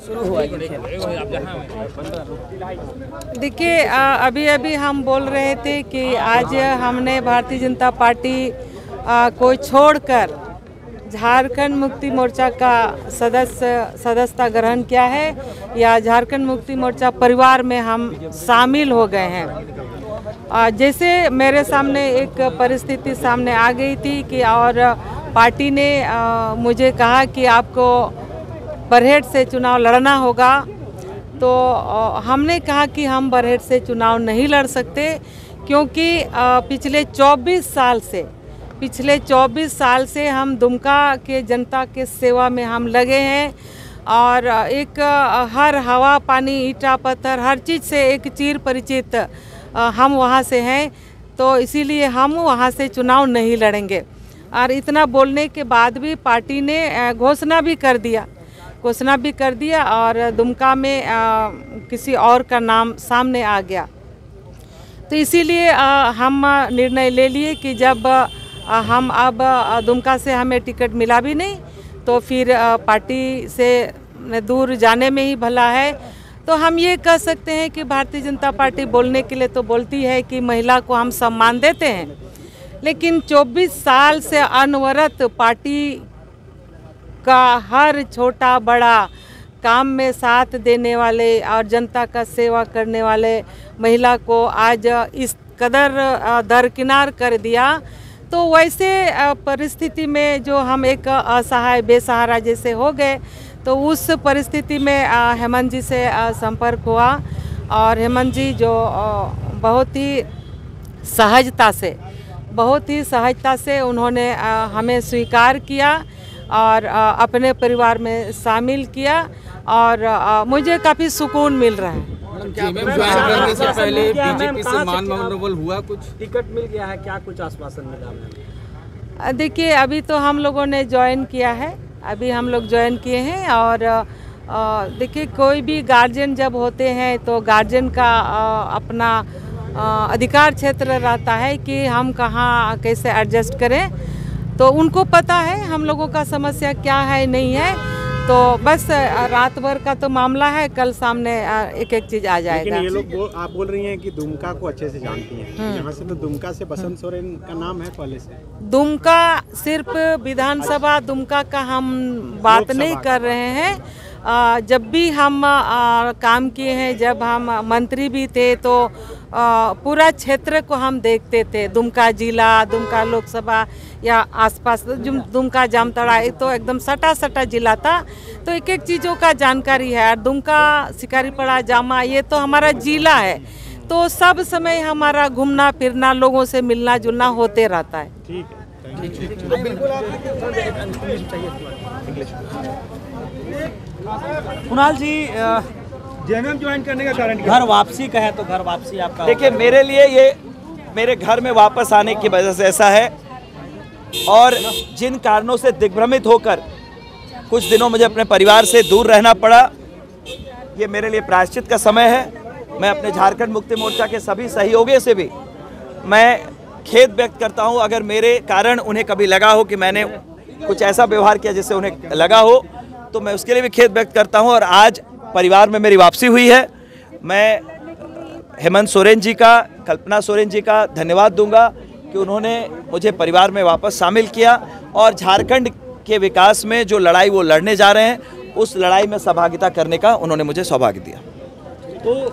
शुरू हुआ। देखिए, अभी अभी हम बोल रहे थे कि आज हमने भारतीय जनता पार्टी को छोड़कर झारखंड मुक्ति मोर्चा का सदस्यता ग्रहण किया है, या झारखंड मुक्ति मोर्चा परिवार में हम शामिल हो गए हैं। जैसे मेरे सामने एक परिस्थिति सामने आ गई थी कि और पार्टी ने मुझे कहा कि आपको बरहेट से चुनाव लड़ना होगा, तो हमने कहा कि हम बरहेट से चुनाव नहीं लड़ सकते, क्योंकि पिछले 24 साल से हम दुमका के जनता के सेवा में हम लगे हैं, और एक हर हवा पानी ईंटा पत्थर हर चीज़ से एक चिर परिचित हम वहाँ से हैं, तो इसीलिए हम वहाँ से चुनाव नहीं लड़ेंगे। और इतना बोलने के बाद भी पार्टी ने घोषणा भी कर दिया और दुमका में किसी और का नाम सामने आ गया। तो इसीलिए हम निर्णय ले लिए कि जब हम अब दुमका से हमें टिकट मिला भी नहीं, तो फिर पार्टी से दूर जाने में ही भला है। तो हम ये कह सकते हैं कि भारतीय जनता पार्टी बोलने के लिए तो बोलती है कि महिला को हम सम्मान देते हैं, लेकिन 24 साल से अनवरत पार्टी का हर छोटा बड़ा काम में साथ देने वाले और जनता का सेवा करने वाले महिला को आज इस कदर दरकिनार कर दिया। तो वैसे परिस्थिति में जो हम एक असहाय बेसहारा जैसे हो गए, तो उस परिस्थिति में हेमंत जी से संपर्क हुआ, और हेमंत जी जो बहुत ही सहजता से उन्होंने हमें स्वीकार किया और अपने परिवार में शामिल किया, और मुझे काफ़ी सुकून मिल रहा है। करने से पहले बीजेपी से मान मनोबल हुआ, कुछ टिकट मिल गया है, क्या कुछ आश्वासन मिला? देखिए, अभी तो हम लोगों ने ज्वाइन किया है, अभी हम लोग ज्वाइन किए हैं, और देखिए कोई भी गार्जियन जब होते हैं तो गार्जियन का अपना अधिकार क्षेत्र रहता है कि हम कहाँ कैसे एडजस्ट करें, तो उनको पता है हम लोगों का समस्या क्या है नहीं है। तो बस रात भर का तो मामला है, कल सामने एक एक चीज़ आ जाएगा। लेकिन ये लोग आप बोल रही हैं कि दुमका को अच्छे से जानती हैं, यहाँ से तो दुमका से बसंत सोरेन का नाम है पहले से। दुमका सिर्फ विधानसभा दुमका का हम बात नहीं कर रहे हैं। जब भी हम काम किए हैं, जब हम मंत्री भी थे, तो पूरा क्षेत्र को हम देखते थे, दुमका जिला, दुमका लोकसभा या आसपास दुमका जामताड़ा, एक तो एकदम सटा जिला था, तो एक एक चीज़ों का जानकारी है। दुमका, शिकारीपाड़ा, जामा, ये तो हमारा जिला है, तो सब समय हमारा घूमना फिरना, लोगों से मिलना जुलना होते रहता है। ठीक है। कुणाल जी, जेएमएम ज्वाइन करने का कारण घर वापसी का है, तो घर वापसी आपका? देखिए, मेरे लिए ये मेरे घर में वापस आने की वजह से ऐसा है, और जिन कारणों से दिग्भ्रमित होकर कुछ दिनों मुझे अपने परिवार से दूर रहना पड़ा, ये मेरे लिए प्रायश्चित का समय है। मैं अपने झारखंड मुक्ति मोर्चा के सभी सहयोगियों से भी मैं खेद व्यक्त करता हूं, अगर मेरे कारण उन्हें कभी लगा हो कि मैंने कुछ ऐसा व्यवहार किया जिससे उन्हें लगा हो, तो मैं उसके लिए भी खेद व्यक्त करता हूं। और आज परिवार में मेरी वापसी हुई है। मैं हेमंत सोरेन जी का, कल्पना सोरेन जी का धन्यवाद दूंगा कि उन्होंने मुझे परिवार में वापस शामिल किया, और झारखंड के विकास में जो लड़ाई वो लड़ने जा रहे हैं, उस लड़ाई में सहभागिता करने का उन्होंने मुझे सौभाग्य दिया। तो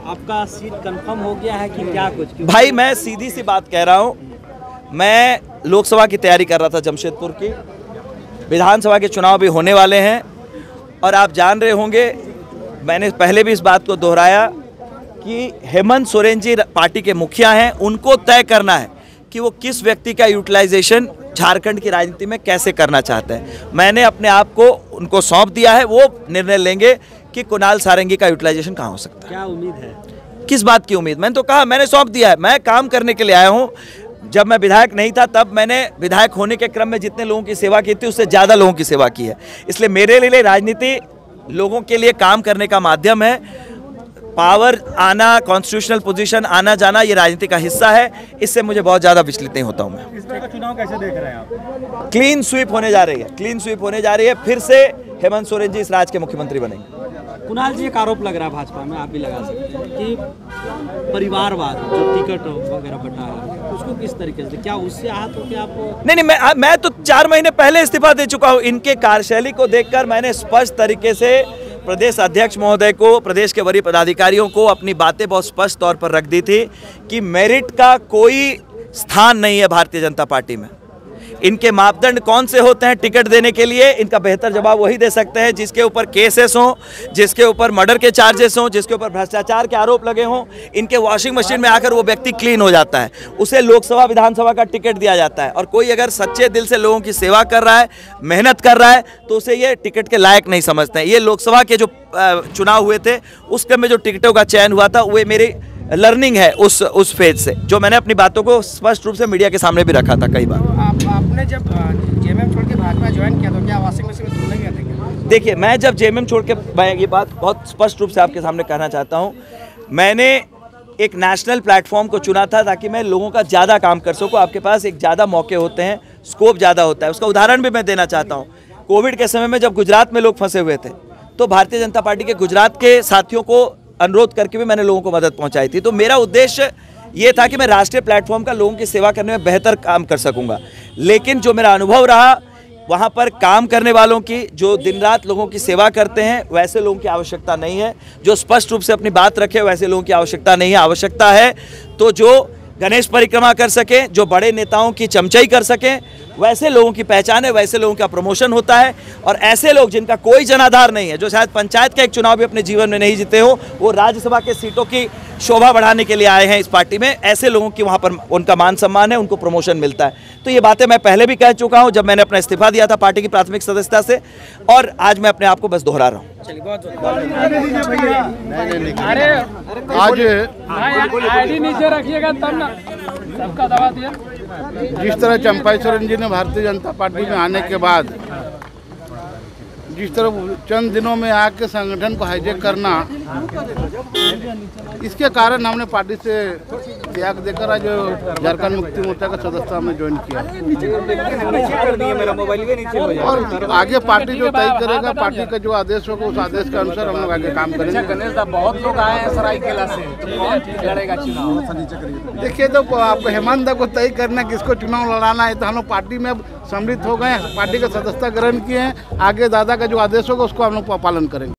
आपका सीट कंफर्म हो गया है कि क्या कुछ? भाई, मैं सीधी सी बात कह रहा हूँ, मैं लोकसभा की तैयारी कर रहा था जमशेदपुर की, विधानसभा के चुनाव भी होने वाले हैं, और आप जान रहे होंगे, मैंने पहले भी इस बात को दोहराया कि हेमंत सोरेन जी पार्टी के मुखिया हैं, उनको तय करना है कि वो किस व्यक्ति का यूटिलाइजेशन झारखंड की राजनीति में कैसे करना चाहते हैं। मैंने अपने आप को उनको सौंप दिया है, वो निर्णय लेंगे कि कुणाल सारंगी का यूटिलाइजेशन कहाँ हो सकता है। क्या उम्मीद है? किस बात की उम्मीद? मैंने तो कहा, मैंने सौंप दिया है, मैं काम करने के लिए आया हूँ। जब मैं विधायक नहीं था, तब मैंने विधायक होने के क्रम में जितने लोगों की सेवा की थी, उससे ज़्यादा लोगों की सेवा की है। इसलिए मेरे लिए राजनीति लोगों के लिए काम करने का माध्यम है। पावर आना, कॉन्स्टिट्यूशनल पोजीशन आना जाना, ये राजनीति का हिस्सा है। इससे मुझे बहुत ज़्यादा विचलित नहीं होता हूँ मैं। इस बार का चुनाव कैसे देख रहे हैं आप? क्लीन स्वीप होने जा रही है, क्लीन स्वीप होने जा रही है। फिर से हेमंत सोरेन जी इस राज्य के मुख्यमंत्री बनेंगे। कुणाल जी, एक आरोप लग रहा है भाजपा में, आप भी लगा सकते हैं कि परिवारवाद जो टिकट वगैरह बटा है उसको किस तरीके से, क्या उससे आहत हो क्या आप? नहीं, मैं तो 4 महीने पहले इस्तीफा दे चुका हूं। इनके कार्यशैली को देखकर मैंने स्पष्ट तरीके से प्रदेश अध्यक्ष महोदय को, प्रदेश के वरीय पदाधिकारियों को अपनी बातें बहुत स्पष्ट तौर पर रख दी थी कि मेरिट का कोई स्थान नहीं है भारतीय जनता पार्टी में। इनके मापदंड कौन से होते हैं टिकट देने के लिए, इनका बेहतर जवाब वही दे सकते हैं जिसके ऊपर केसेस हों, जिसके ऊपर मर्डर के चार्जेस हों, जिसके ऊपर भ्रष्टाचार के आरोप लगे हों। इनके वॉशिंग मशीन में आकर वो व्यक्ति क्लीन हो जाता है, उसे लोकसभा विधानसभा का टिकट दिया जाता है। और कोई अगर सच्चे दिल से लोगों की सेवा कर रहा है, मेहनत कर रहा है, तो उसे ये टिकट के लायक नहीं समझते हैं। ये लोकसभा के जो चुनाव हुए थे उस क्रम में जो टिकटों का चयन हुआ था, वो मेरी लर्निंग है उस फेज से, जो मैंने अपनी बातों को स्पष्ट रूप से मीडिया के सामने भी रखा था कई बार। आपने जब जेएमएम छोड़ के भाजपा ज्वाइन किया तो क्या वॉशिंग मशीन में धुलने गए थे? देखिए, मैं जब जेएमएम छोड़ के, मैं ये बात बहुत स्पष्ट रूप से आपके सामने कहना चाहता हूँ, मैंने एक नेशनल प्लेटफॉर्म को चुना था ताकि मैं लोगों का ज़्यादा काम कर सकूँ। आपके पास एक ज़्यादा मौके होते हैं, स्कोप ज़्यादा होता है। उसका उदाहरण भी मैं देना चाहता हूँ। कोविड के समय में जब गुजरात में लोग फंसे हुए थे तो भारतीय जनता पार्टी के गुजरात के साथियों को अनुरोध करके भी मैंने लोगों को मदद पहुंचाई थी। तो मेरा उद्देश्य ये था कि मैं राष्ट्रीय प्लेटफॉर्म का लोगों की सेवा करने में बेहतर काम कर सकूंगा। लेकिन जो मेरा अनुभव रहा, वहाँ पर काम करने वालों की, जो दिन रात लोगों की सेवा करते हैं, वैसे लोगों की आवश्यकता नहीं है। जो स्पष्ट रूप से अपनी बात रखे, वैसे लोगों की आवश्यकता नहीं है। आवश्यकता है तो जो गणेश परिक्रमा कर सकें, जो बड़े नेताओं की चमचाई कर सकें, वैसे लोगों की पहचान है, वैसे लोगों का प्रमोशन होता है। और ऐसे लोग जिनका कोई जनाधार नहीं है, जो शायद पंचायत का एक चुनाव भी अपने जीवन में नहीं जीते हो, वो राज्यसभा के सीटों की शोभा बढ़ाने के लिए आए हैं इस पार्टी में, ऐसे लोगों की वहाँ पर उनका मान सम्मान है, उनको प्रमोशन मिलता है। तो ये बातें मैं पहले भी कह चुका हूँ जब मैंने अपना इस्तीफा दिया था पार्टी की प्राथमिक सदस्यता से, और आज मैं अपने आप को बस दोहरा रहा हूँ। आज नीचे रखिएगा तब ना सबका दवा दिया। जिस तरह चंपाई सोरेन जी ने भारतीय जनता पार्टी में आने के बाद जिस तरह चंद दिनों में आके संगठन को हाईजैक करना, इसके कारण हमने पार्टी से त्याग देकर आज झारखंड मुक्ति मोर्चा का सदस्यता में ज्वाइन किया। और आगे पार्टी जो तय करेगा, पार्टी का जो आदेश होगा उस आदेश के अनुसार हम लोग आगे काम करेंगे। गणेश दा, बहुत लोग आए हैं सरायकेला से, कौन लड़ेगा चुनाव? देखिए, तो आपको हेमंत दा को तय करना किसको चुनाव लड़ाना है, तो हम लोग पार्टी में अब सम्मिलित हो गए, पार्टी का सदस्यता ग्रहण किए हैं। आगे दादा का जो आदेश होगा उसको हम लोग पालन करेंगे।